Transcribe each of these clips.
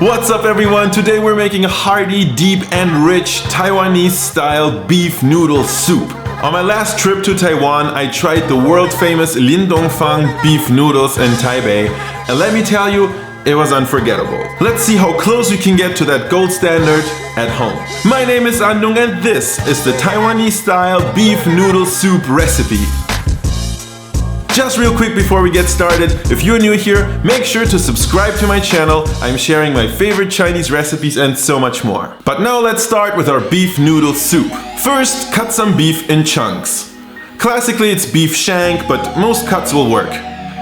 What's up everyone? Today we're making a hearty, deep and rich Taiwanese style beef noodle soup. On my last trip to Taiwan, I tried the world famous Lin Dong Fang beef noodles in Taipei, and let me tell you, it was unforgettable. Let's see how close we can get to that gold standard at home. My name is Andong and this is the Taiwanese style beef noodle soup recipe. Just real quick before we get started, if you're new here, make sure to subscribe to my channel. I'm sharing my favorite Chinese recipes and so much more. But now let's start with our beef noodle soup. First, cut some beef in chunks. Classically it's beef shank, but most cuts will work.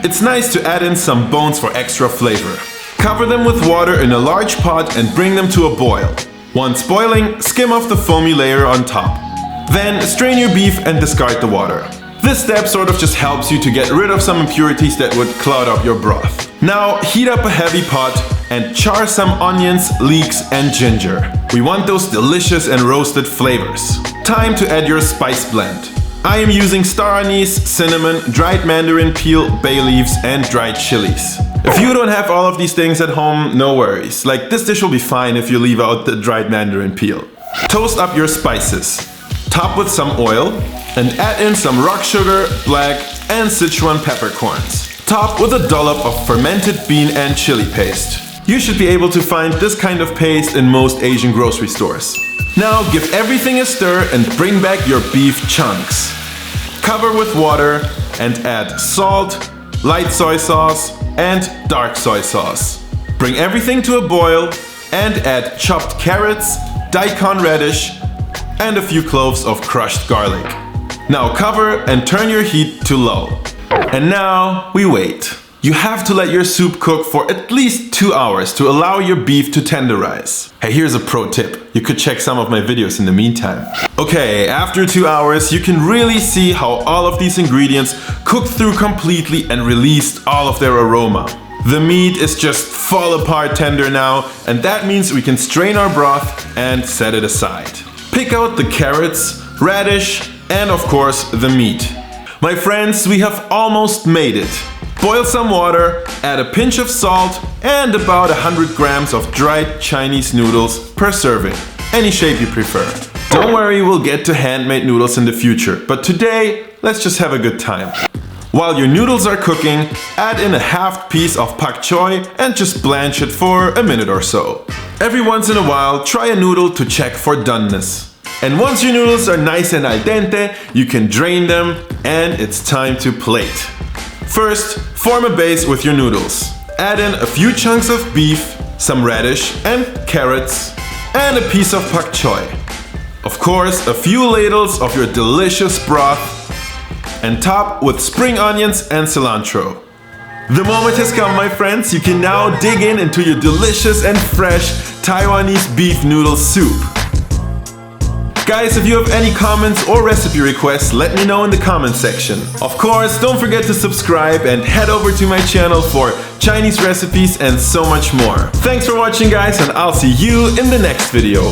It's nice to add in some bones for extra flavor. Cover them with water in a large pot and bring them to a boil. Once boiling, skim off the foamy layer on top. Then strain your beef and discard the water. This step sort of just helps you to get rid of some impurities that would cloud up your broth. Now heat up a heavy pot and char some onions, leeks and ginger. We want those delicious and roasted flavors. Time to add your spice blend. I am using star anise, cinnamon, dried mandarin peel, bay leaves and dried chilies. If you don't have all of these things at home, no worries. Like this dish will be fine if you leave out the dried mandarin peel. Toast up your spices. Top with some oil and add in some rock sugar, black and Sichuan peppercorns. Top with a dollop of fermented bean and chili paste. You should be able to find this kind of paste in most Asian grocery stores. Now give everything a stir and bring back your beef chunks. Cover with water and add salt, light soy sauce and dark soy sauce. Bring everything to a boil and add chopped carrots, daikon radish and a few cloves of crushed garlic. Now cover and turn your heat to low. And now we wait. You have to let your soup cook for at least 2 hours to allow your beef to tenderize. Hey, here's a pro tip. You could check some of my videos in the meantime. Okay, after 2 hours, you can really see how all of these ingredients cooked through completely and released all of their aroma. The meat is just fall apart tender now, and that means we can strain our broth and set it aside. Pick out the carrots, radish, and of course the meat. My friends, we have almost made it. Boil some water, add a pinch of salt and about 100 grams of dried Chinese noodles per serving, any shape you prefer. Don't worry, we'll get to handmade noodles in the future, but today, let's just have a good time. While your noodles are cooking, add in a half piece of pak choy and just blanch it for a minute or so. Every once in a while, try a noodle to check for doneness. And once your noodles are nice and al dente, you can drain them and it's time to plate. First, form a base with your noodles. Add in a few chunks of beef, some radish and carrots, and a piece of pak choy. Of course, a few ladles of your delicious broth, and top with spring onions and cilantro. The moment has come, my friends. You can now dig into your delicious and fresh Taiwanese beef noodle soup. Guys, if you have any comments or recipe requests, let me know in the comment section. Of course, don't forget to subscribe and head over to my channel for Chinese recipes and so much more. Thanks for watching guys, and I'll see you in the next video.